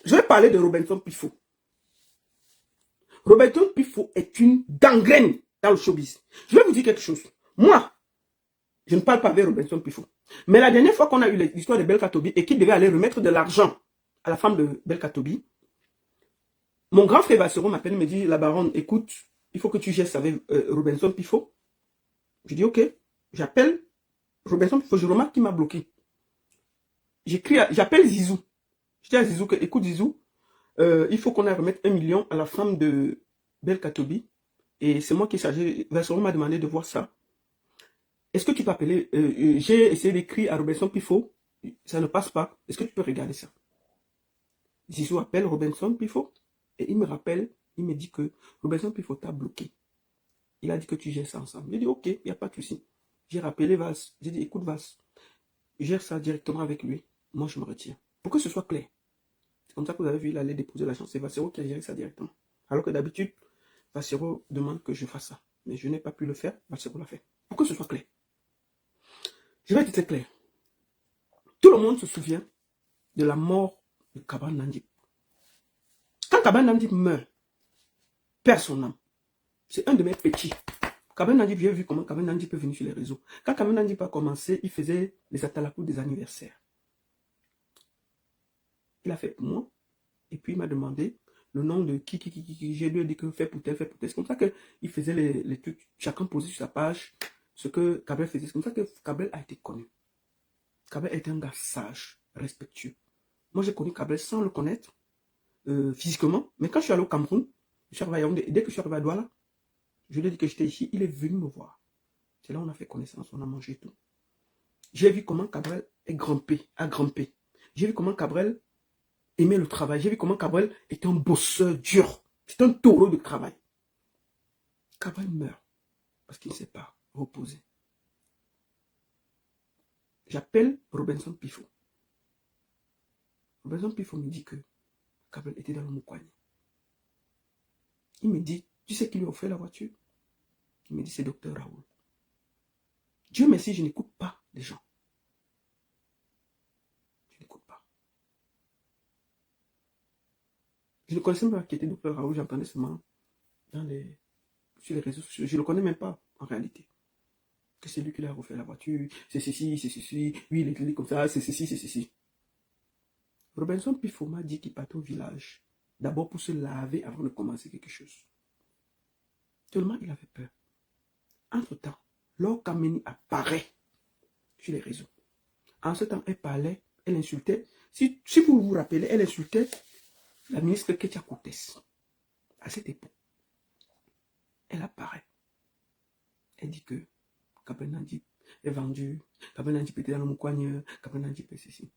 Je vais parler de Robinson Pifo. Robinson Pifo est une gangrène dans le showbiz. Je vais vous dire quelque chose. Moi, je ne parle pas avec Robinson Pifo. Mais la dernière fois qu'on a eu l'histoire de Belkatobi et qu'il devait aller remettre de l'argent à la femme de Belkatobi, mon grand frère Vassero m'appelle et me dit, la baronne, écoute, il faut que tu gères avec Robinson Pifo. Je dis, ok, j'appelle Robinson Pifo, je remarque qu'il m'a bloqué. J'appelle Zizou. Je dis à Zizou que, écoute Zizou, il faut qu'on aille remettre 1 million à la femme de Belkatobi. Et c'est moi qui ai chargé. Vassero m'a demandé de voir ça. Est-ce que tu peux appeler, j'ai essayé d'écrire à Robinson Pifo, ça ne passe pas. Est-ce que tu peux regarder ça? Zizou appelle Robinson Pifo et il me rappelle, il me dit que Robinson Pifo t'a bloqué. Il a dit que tu gères ça ensemble. J'ai dit ok, il n'y a pas de souci. J'ai rappelé Vals, j'ai dit écoute Vals, gère ça directement avec lui. Moi je me retire. Pour que ce soit clair. C'est comme ça que vous avez vu, il allait déposer l'argent. C'est Vassero qui a géré ça directement. Alors que d'habitude, Vassero demande que je fasse ça. Mais je n'ai pas pu le faire, Vassero l'a fait. Pour que ce soit clair. Je vais être très clair. Tout le monde se souvient de la mort de Kaba Nandip. Quand Kaba Nandip meurt, perd son âme. C'est un de mes petits. Kaba Nandip, j'ai vu comment Kaba Nandip est venu sur les réseaux. Quand Kaba Nandip a commencé, il faisait les atalakou des anniversaires. Il a fait pour moi. Et puis il m'a demandé le nom de qui. J'ai lui dit que fait pour tel, fait pour tel. C'est comme ça qu'il faisait les trucs. Chacun posait sur sa page ce que Kabel faisait. C'est comme ça que Kabel a été connu. Kabel était un gars sage, respectueux. Moi, j'ai connu Kabel sans le connaître physiquement. Mais quand je suis allé au Cameroun, je suis arrivé à Yaoundé, et dès que je suis arrivé à Douala, je lui ai dit que j'étais ici. Il est venu me voir. C'est là où on a fait connaissance, on a mangé tout. J'ai vu comment Cabrel a grimpé. J'ai vu comment Cabrel aimait le travail. J'ai vu comment Cabrel était un bosseur dur. C'est un taureau de travail. Cabrel meurt parce qu'il ne s'est pas reposé. J'appelle Robinson Pifo. Robinson Pifo me dit que Cabrel était dans le Moukwani. Il me dit, tu sais qui lui a offert la voiture? Il me dit, c'est Docteur Raoul. Dieu merci, je n'écoute pas les gens. Je n'écoute pas. Je ne connaissais même pas qui était Docteur Raoul, j'entendais seulement sur les réseaux sociaux. Je ne le connais même pas, en réalité. Que c'est lui qui lui a refait la voiture, c'est ceci, oui, il est comme ça, c'est ceci. Robinson Pifo m'a dit qu'il partait au village, d'abord pour se laver avant de commencer quelque chose. Tellement il avait peur. Entre-temps, Laure Kameni apparaît sur les réseaux. En ce temps, elle parlait, elle insultait. Si vous vous rappelez, elle insultait la ministre Ketia Koutes. À cette époque, elle apparaît. Elle dit que Kabel Nandip est vendu, Kabel Nandip était dans le Moukwani, Kabel Nandip est ceci.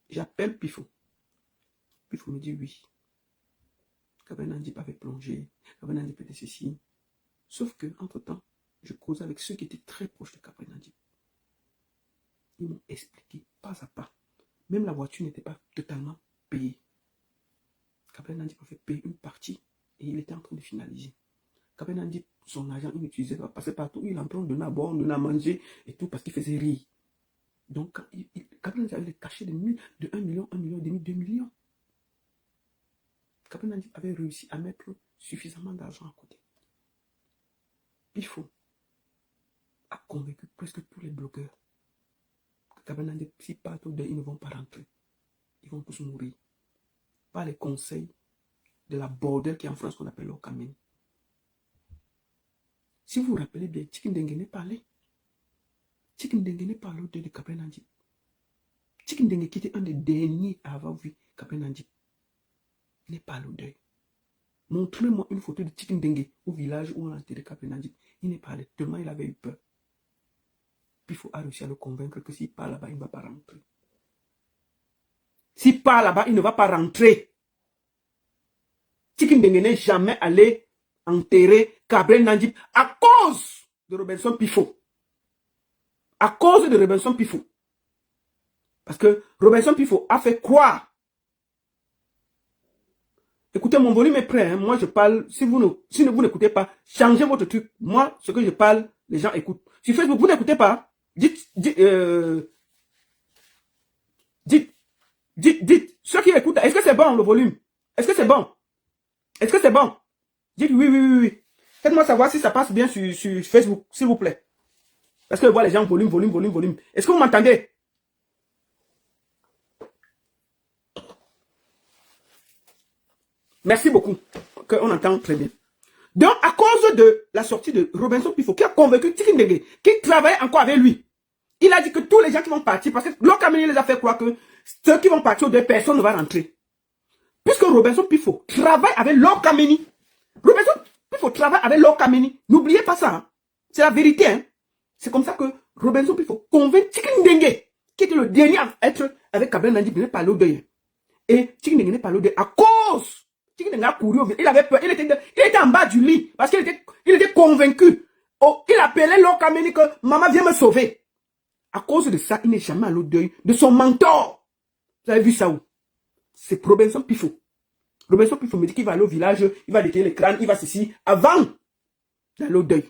J'appelle Pifo. Pifo me dit oui. Kabel Nandip avait plongé, Kabel Nandip était ceci. Sauf que, entre-temps, je cause avec ceux qui étaient très proches de Kabel Nandip. Ils m'ont expliqué pas à pas. Même la voiture n'était pas totalement payée. Kabel Nandip a fait payer une partie et il était en train de finaliser. Kabel Nandip, son argent, il l'utilisait, il passait partout. Il est en train de donner à boire, de donner à manger et tout parce qu'il faisait rire. Donc, Kabel Nandip avait caché de 1 million, 1 million et demi, 2 millions. Kabel Nandip avait réussi à mettre suffisamment d'argent à côté. Pifo a convaincu presque tous les blogueurs que Kabel Nandip, s'ils partent au deuil, ils ne vont pas rentrer. Ils vont tous mourir. Par les conseils de la bordel qui est en France qu'on appelle l'Okameni. Si vous vous rappelez bien, Tchikindengene parlait. Tchikindengene parlait au deuil de Kabel Nandip. Tchikindengene qui était un des derniers à avoir vu Kabel Nandip n'est pas au deuil. Montrez-moi une photo de Tchikindengene au village où on a enterré Kabel Nandip. Il n'est pas allé, tellement il avait eu peur. Puis il faut réussir à le convaincre que s'il part là-bas, il ne va pas rentrer. S'il part là-bas, il ne va pas rentrer. Tchikindengene n'est jamais allé enterrer Kabel Nandip à cause de Robinson Pifo. À cause de Robinson Pifo. Parce que Robinson Pifo a fait quoi? Écoutez, mon volume est prêt. Hein. Moi, je parle. Si vous n'écoutez pas, changez votre truc. Moi, ce que je parle, les gens écoutent. Sur Facebook, vous n'écoutez pas. Dites Dites, ceux qui écoutent, est-ce que c'est bon le volume? Est-ce que c'est bon? Est-ce que c'est bon? Dites oui, oui, oui, oui. Faites-moi savoir si ça passe bien sur Facebook, s'il vous plaît. Parce que je vois les gens, volume, volume, volume, volume. Est-ce que vous m'entendez? Merci beaucoup. On entend très bien. Donc, à cause de la sortie de Robinson Pifo, qui a convaincu Tiki Ndenge, qui travaille encore avec lui, il a dit que tous les gens qui vont partir, parce que Lokameni les a fait croire que ceux qui vont partir, deux personnes ne vont rentrer. Puisque Robinson Pifo travaille avec Lokameni. Robinson Pifo travaille avec Lokameni. N'oubliez pas ça. Hein. C'est la vérité. Hein. C'est comme ça que Robinson Pifo convainc Tiki Ndenge, qui était le dernier à être avec Kabila Nandi, n'est pas l'eau d'œil. Et Tiki Ndenge n'est pas l'eau d'œil à cause. Tiki Ndenge a couru, il avait peur, il était en bas du lit, parce qu'il était convaincu. Oh, il appelait Lokameni que maman vient me sauver. À cause de ça, il n'est jamais à l'eau d'œil de son mentor. Vous avez vu ça où? C'est Robinson Pifo. Robinson Pifo me dit qu'il va aller au village, il va détenir les crânes, il va ceci, avant d'aller au deuil.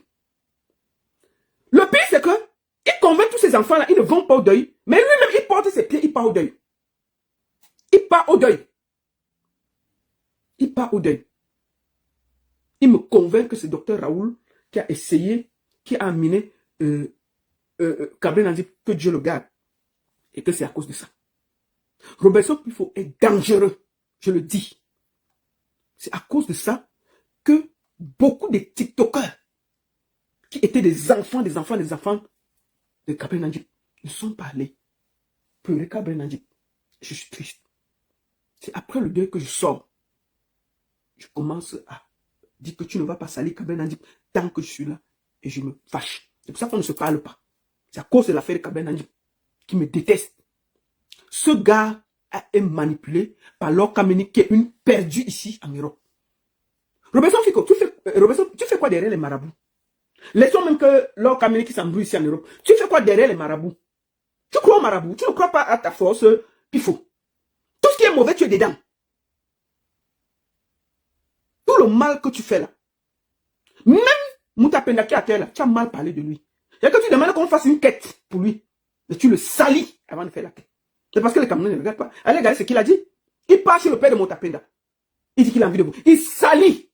Le pire, c'est que il convainc tous ces enfants-là, ils ne vont pas au deuil, mais lui-même, il porte ses pieds, il part au deuil. Il part au deuil. Il part au deuil. Il me convainc que c'est docteur Raoul qui a essayé, qui a amené Kabila Nandi, que Dieu le garde, et que c'est à cause de ça. Robinson Pifo est dangereux, je le dis. C'est à cause de ça que beaucoup de TikTokers qui étaient des enfants de Kabila Nandi ne sont pas allés pleurer Kabila Nandi. Je suis triste. C'est après le deuil que je sors. Je commence à dire que tu ne vas pas salir Kabila Nandi tant que je suis là et je me fâche. C'est pour ça qu'on ne se parle pas. C'est à cause de l'affaire de Kabila Nandi qui me déteste. Ce gars a été manipulé par Lokameni qui est une perdue ici en Europe. Robinson Pifo, tu fais quoi derrière les marabouts? Laissons même que Lokameni qui s'embrouille ici en Europe. Tu fais quoi derrière les marabouts? Tu crois aux marabouts? Tu ne crois pas à ta force, Pifo. Tout ce qui est mauvais, tu es dedans. Tout le mal que tu fais là. Même Moutapenda qui est à terre là, tu as mal parlé de lui. Il y a que tu demandes qu'on fasse une quête pour lui. Mais tu le salis avant de faire la quête. C'est parce que les Camerounais ne regardent pas. Allez regarder ce qu'il a dit. Il part chez le père de Moutapenda. Il dit qu'il a envie de vous. Il salit.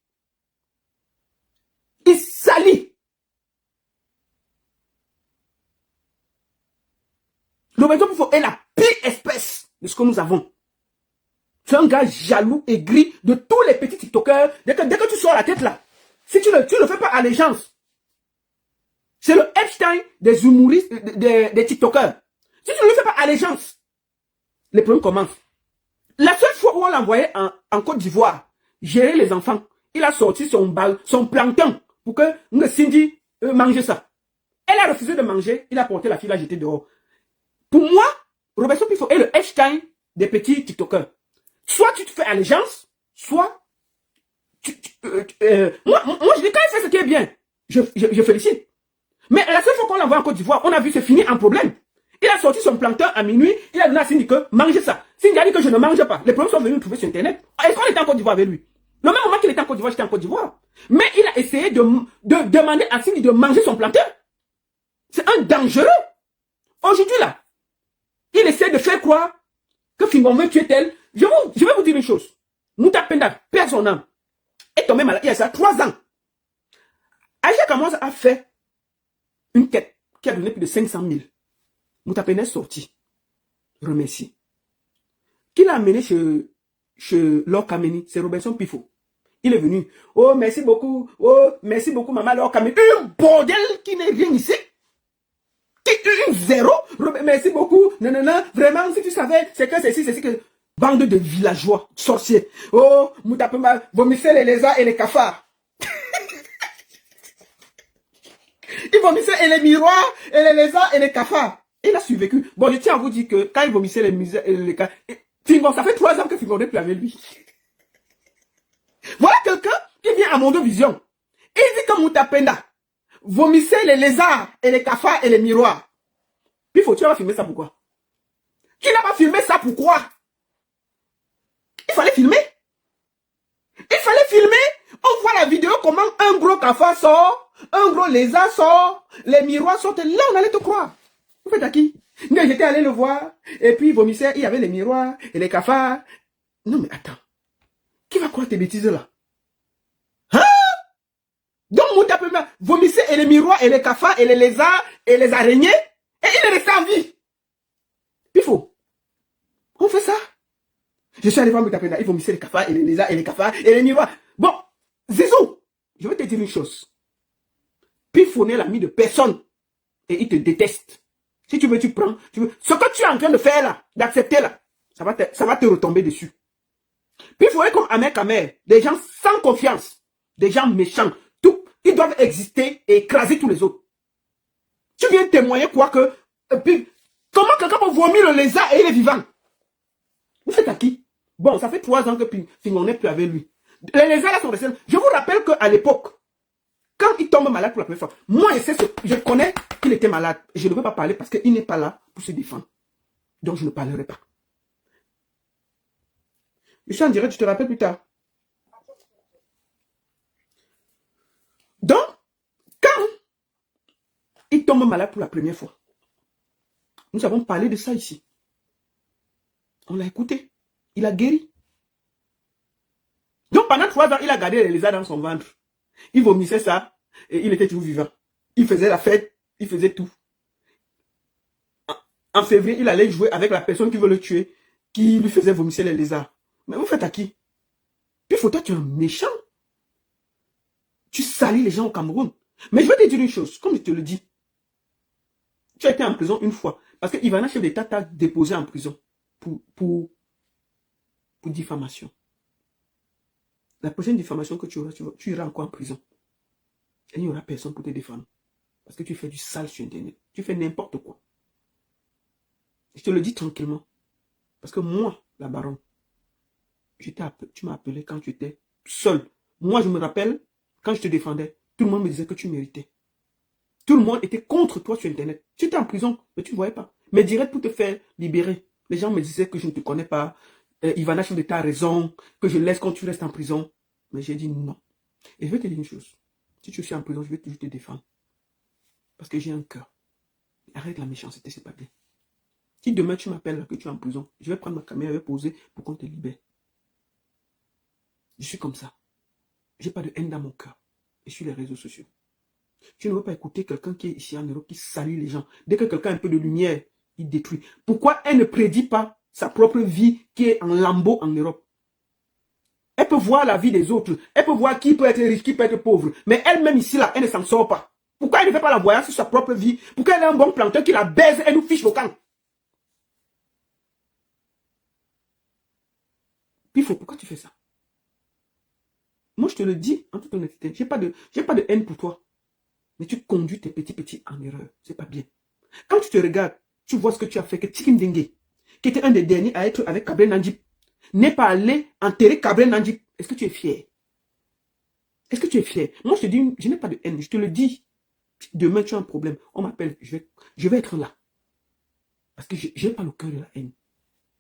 Il salit. Robinson Pifo est la pire espèce de ce que nous avons. C'est un gars jaloux, aigri de tous les petits TikTokers. Dès que tu sors la tête là, si tu ne fais pas allégeance, c'est le Epstein des humoristes, des TikTokers. Si tu ne lui fais pas allégeance, les problèmes commencent. La seule fois où on l'a envoyé en Côte d'Ivoire, gérer les enfants, il a sorti son plancton pour que Cindy mange ça. Elle a refusé de manger, il a porté la fille, l'a jetée dehors. Pour moi, Robinson Pifo est le Epstein des petits TikTokers. Soit tu te fais allégeance, soit moi, je dis quand il fait ce qui est bien, je félicite. Mais la seule fois qu'on l'envoie en Côte d'Ivoire, on a vu c'est fini en problème. Il a sorti son plancton à minuit, il a donné à Cindy que mangez ça. Cindy a dit que je ne mange pas. Les problèmes sont venus me trouver sur Internet. Est-ce qu'on était en Côte d'Ivoire avec lui? Le même moment qu'il était en Côte d'Ivoire, j'étais en Côte d'Ivoire. Mais il a essayé de demander à Cindy de manger son plancton. C'est un dangereux. Aujourd'hui là, il essaie de faire croire que Fingon veut tuer tel. Je vais vous dire une chose. Moutapenda, perd son âme, est tombé malade il y a ça 3 ans. Aïcha Kamaz a fait une quête qui a donné plus de 500 000. Moutapenda est sorti. Remercie. Qui l'a amené chez Lokameni? C'est Robinson Pifo. Il est venu. Oh, merci beaucoup. Oh, merci beaucoup, maman Lokameni. Un bordel qui n'est rien ici. Une zéro. Merci beaucoup. Non, non, non. Vraiment, si tu savais, c'est que c'est que. Bande de villageois, sorciers. Oh, Moutapenda, vomissez les lézards et les cafards. Il vomissait et les miroirs, et les lézards et les cafards. Il a survécu. Bon, je tiens à vous dire que quand il vomissait les miroirs et les cafards, Fingon, ça fait 3 ans que Fingon n'est plus avec lui. Voilà quelqu'un qui vient à Mondo Vision. Et il dit que Moutapenda vomissait les lézards et les cafards et les miroirs. Puis tu vas filmer ça pourquoi? Qui n'a pas filmé ça pourquoi? Il fallait filmer. Il fallait filmer. On voit la vidéo comment un gros cafard sort, un gros lézard sort, les miroirs sortent. Là, on allait te croire. Vous faites à qui? Non, j'étais allé le voir, et puis il vomissait, il y avait les miroirs et les cafards. Non, mais attends. Qui va croire tes bêtises là? Hein? Donc, Moutapema vomissait et les miroirs et les cafards et les lézards et les araignées, et il est resté en vie. Il faut. On fait ça. Je suis allé voir Moutapema, il vomissait les cafards et les lézards et les cafards et les miroirs. Bon, Zizou, je vais te dire une chose. Pifo n'est l'ami de personne et il te déteste. Si tu veux, tu prends. Tu veux. Ce que tu es en train de faire là, d'accepter là, ça va te retomber dessus. Pifo est comme Ahmed Kamer, des gens sans confiance, des gens méchants. Tout, ils doivent exister et écraser tous les autres. Tu viens témoigner quoi que... puis, comment quelqu'un peut vomir le lézard et il est vivant? Vous faites à qui? Bon, ça fait 3 ans que Fingon n'est plus avec lui. Les lézards là sont restés. Je vous rappelle qu'à l'époque, quand il tombe malade pour la première fois, moi je connais qu'il était malade. Je ne veux pas parler parce qu'il n'est pas là pour se défendre. Donc je ne parlerai pas. Je suis en direct, je te rappelle plus tard. Donc, quand il tombe malade pour la première fois, nous avons parlé de ça ici. On l'a écouté. Il a guéri. Donc pendant 3 ans, il a gardé les lézards dans son ventre. Il vomissait ça et il était toujours vivant. Il faisait la fête, il faisait tout. En février, il allait jouer avec la personne qui veut le tuer, qui lui faisait vomisser les lézards. Mais vous faites à qui? Puis faut toi, tu es un méchant. Tu salis les gens au Cameroun. Mais je vais te dire une chose, comme je te le dis. Tu as été en prison une fois. Parce que Ivana, chef d'État, t'a déposé en prison pour diffamation. La prochaine diffamation que tu auras, tu iras encore en prison. Et il n'y aura personne pour te défendre. Parce que tu fais du sale sur Internet. Tu fais n'importe quoi. Je te le dis tranquillement. Parce que moi, la baronne, tu m'as appelé quand tu étais seul. Moi, je me rappelle, quand je te défendais, tout le monde me disait que tu méritais. Tout le monde était contre toi sur Internet. Tu étais en prison, mais tu ne voyais pas. Mais direct pour te faire libérer. Les gens me disaient que je ne te connais pas. Ivana, chef d'État a raison. Que je laisse quand tu restes en prison. Mais j'ai dit non. Et je vais te dire une chose. Si tu suis en prison, je vais toujours te défendre. Parce que j'ai un cœur. Arrête la méchanceté, c'est pas bien. Si demain tu m'appelles que tu es en prison, je vais prendre ma caméra, je vais poser pour qu'on te libère. Je suis comme ça. J'ai pas de haine dans mon cœur. Et sur les réseaux sociaux. Tu ne veux pas écouter quelqu'un qui est ici en Europe, qui salit les gens. Dès que quelqu'un a un peu de lumière, il détruit. Pourquoi elle ne prédit pas sa propre vie qui est en lambeaux en Europe? Elle peut voir la vie des autres. Elle peut voir qui peut être riche, qui peut être pauvre. Mais elle-même ici, là, elle ne s'en sort pas. Pourquoi elle ne fait pas la voyage sur sa propre vie? Pourquoi elle a un bon planteur qui la baise et nous fiche le camp? Puis pourquoi tu fais ça? Moi, je te le dis en toute honnêteté. J'ai pas de haine pour toi. Mais tu conduis tes petits en erreur. C'est pas bien. Quand tu te regardes, tu vois ce que tu as fait, que Tikim Dengue, qui était un des derniers à être avec Kabré Nandib, n'est pas allé enterrer Kabré Nandib. Est-ce que tu es fier? Est-ce que tu es fier? Moi, je te dis, je n'ai pas de haine. Je te le dis. Demain, tu as un problème. On m'appelle. Je vais être là. Parce que je n'ai pas le cœur de la haine.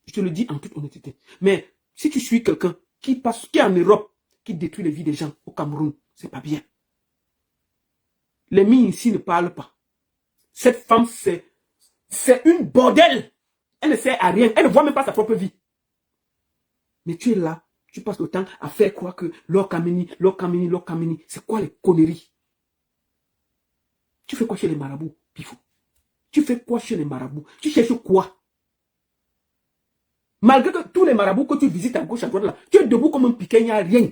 Je te le dis en toute honnêteté. Mais si tu suis quelqu'un qui est en Europe, qui détruit les vies des gens au Cameroun, c'est pas bien. Les mines ici ne parlent pas. Cette femme, c'est une bordel. Elle ne sert à rien. Elle ne voit même pas sa propre vie. Mais tu es là. Tu passes le temps à faire croire que l'or Kameni, c'est quoi les conneries? Tu fais quoi chez les marabouts, Pifou? Tu fais quoi chez les marabouts? Tu cherches quoi? Malgré que tous les marabouts que tu visites à gauche, à droite, là, tu es debout comme un piquet, il n'y a rien.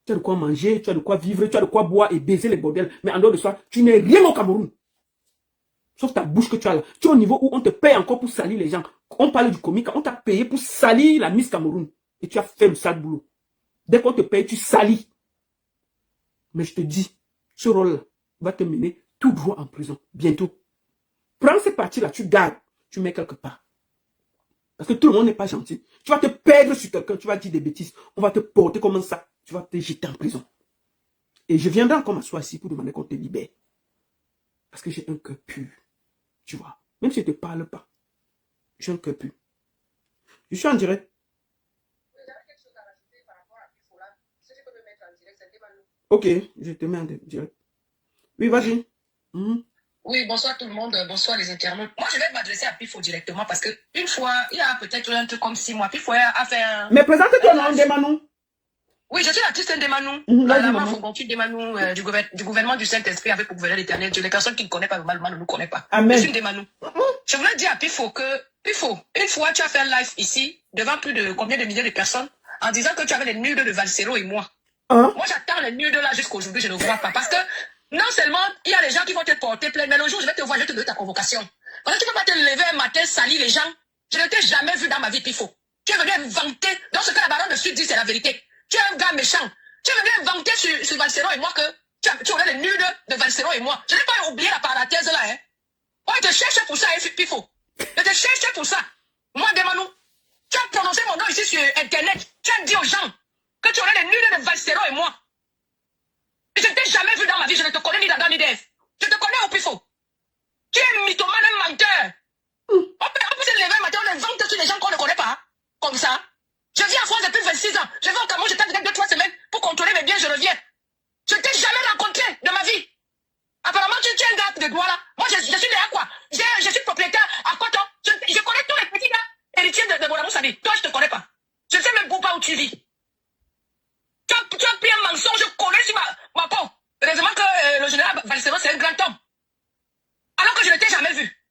Tu as de quoi manger, tu as de quoi vivre, tu as de quoi boire et baiser les bordels. Mais en dehors de ça, tu n'es rien au Cameroun. Sauf ta bouche que tu as là. Tu es au niveau où on te paye encore pour salir les gens. On parle du comique, on t'a payé pour salir la Miss Cameroun. Et tu as fait le sale boulot. Dès qu'on te paye, tu salis. Mais je te dis, ce rôle-là va te mener tout droit en prison. Bientôt. Prends ces parties-là, tu gardes, tu mets quelque part. Parce que tout le monde n'est pas gentil. Tu vas te perdre sur quelqu'un, tu vas dire des bêtises. On va te porter comme ça. Tu vas te jeter en prison. Et je viendrai encore m'asseoir ici pour demander qu'on te libère. Parce que j'ai un cœur pur. Tu vois. Même si je ne te parle pas. J'ai un cœur pur. Je suis en direct. Ok, je te mets en direct. Oui, vas-y. Oui, bonsoir tout le monde, bonsoir les internautes. Moi, je vais m'adresser à Pifo directement parce que une fois, il y a peut-être un truc comme 6 mois, Pifo a fait un... Mais présente-toi, non, Ndemanou. Oui, je suis l'artiste Ndemanou, Vas-y, la maman. Fongontu Ndemanou du gouvernement du Saint-Esprit avec pour gouverner l'éternel Dieu. Les personnes qui ne connaissent pas le mal ne nous connaissent pas. Amen. Je suis Ndemanou. Je voulais dire à Pifo que, Pifo, une fois tu as fait un live ici, devant plus de combien de milliers de personnes, en disant que tu avais les nudes de Valsero et moi. Hein? Moi, j'attends les nudes là jusqu'aujourd'hui, je ne vois pas. Parce que non seulement il y a les gens qui vont te porter plainte, mais le jour où je vais te voir, je vais te donner ta convocation. Parce que tu ne peux pas te lever un matin, salir les gens. Je ne t'ai jamais vu dans ma vie, Pifo. Tu es venu inventer, dans ce que la baronne de Sud dit, c'est la vérité. Tu es un gars méchant. Tu es venu inventer sur Valsero et moi que tu aurais les nudes de Valsero et moi. Je n'ai pas oublié la parenthèse là, hein. Ouais, je te cherche pour ça, hein, Pifo. Je te cherche pour ça. Moi, Ndemanou, tu as prononcé mon nom ici sur Internet. Tu as dit aux gens que tu aurais les nudes de Valsero et moi. Je ne t'ai jamais vu dans ma vie, je ne te connais ni d'Adam ni d'Ève. Je te connais au Pifo. Tu es mythomane, un menteur. On peut se lever un matin, on invente sur les gens qu'on ne connaît pas. Comme ça. Je vis en France depuis 26 ans. Je vais au Cameroun, je t'ai peut-être 2-3 semaines pour contrôler mes biens, je reviens. Je ne t'ai jamais rencontré de ma vie. Apparemment, tu es un gars de Douala. Moi, je suis né à quoi? Je suis propriétaire à Coton. Je connais tous les petits gars héritiers de Bolamou Sadi. Toi, je ne te connais pas. Je ne sais même pas où tu vis. Tu as pris un mensonge collé sur ma peau. Heureusement que le général Valsero, c'est un grand homme. Alors que je ne t'ai jamais vu.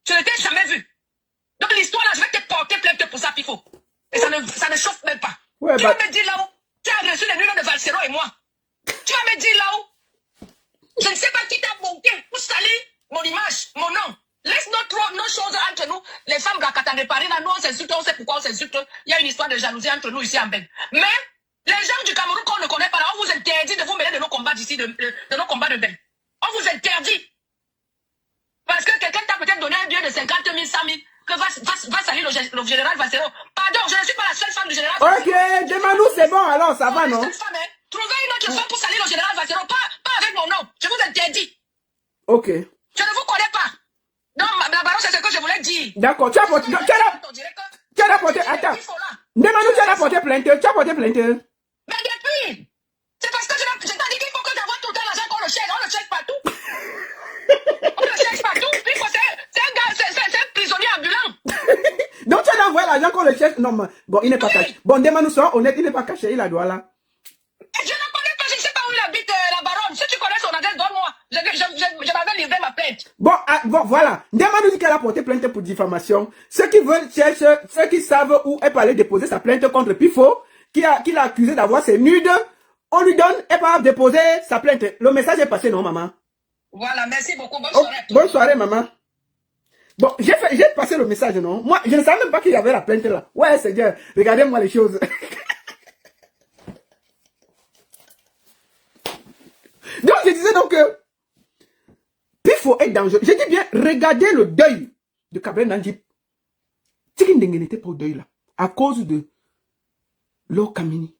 Je ne t'ai jamais vu. Donc l'histoire là, je vais te porter plainte pour ça, Pifo. Et ça ne chauffe même pas. Ouais, tu vas me dire là-haut, tu as reçu les numéros de Valsero et moi. Tu vas me dire là-haut, je ne sais pas qui t'a monté pour salir mon image, mon nom. Laisse nos choses entre nous. Les femmes Rakata de Paris, là, nous on s'insulte, on sait pourquoi on s'insulte. Il y a une histoire de jalousie entre nous ici en Belgique. Mais les gens du Cameroun qu'on ne connaît pas, là, on vous interdit de vous mêler de nos combats d'ici, de nos combats de Belgique. On vous interdit. Parce que quelqu'un t'a peut-être donné un billet de 50 000, 100 000, que va salir le général Valsero. Pardon, je ne suis pas la seule femme du général Valsero. Ok, Ndemanou, c'est bon, alors, ça va, non? Femme, hein. Trouvez une autre femme pour salir le général Valsero, pas avec mon nom. Je vous interdis. Ok. Je ne vous connais pas. Non, la baronne, c'est ce que je voulais dire. D'accord, tu as porté... Attends. Ndemanou, tu as porté plainte. Tu as porté plainte. Mais depuis, c'est parce que je t'ai dit qu'il faut que d'avoir tout le temps l'argent qu'on le cherche. On le cherche partout. On le cherche partout. C'est un gars, c'est un prisonnier ambulant. Donc tu as envoyé l'argent qu'on le cherche. Non, mais bon, il n'est pas caché. Bon, Ndemanou, sois honnête, il n'est pas caché, il a droit là. Je ne connais pas, je ne sais pas où il habite, la baronne. Si tu connais son adresse, donne-moi. Je m'avais livré ma plainte. Bon, voilà. Ndemanou dit qu'elle a porté plainte pour diffamation. Ceux qui veulent chercher, ceux qui savent où elle peut aller déposer sa plainte contre Pifo, qui l'a accusé d'avoir ses nudes, on lui donne, elle va déposer sa plainte. Le message est passé, non, maman? Voilà, merci beaucoup. Bonne soirée. Bonne soirée, maman. Bon, j'ai passé le message, non? Moi, je ne savais même pas qu'il y avait la plainte là. Ouais, c'est bien. Regardez-moi les choses. Donc, je disais donc que Pifo est dangereux. Je dis bien, regardez le deuil de Cabrel Nandjip. Tiki Ndenge n'était pas au deuil là. À cause de Lo Kamini.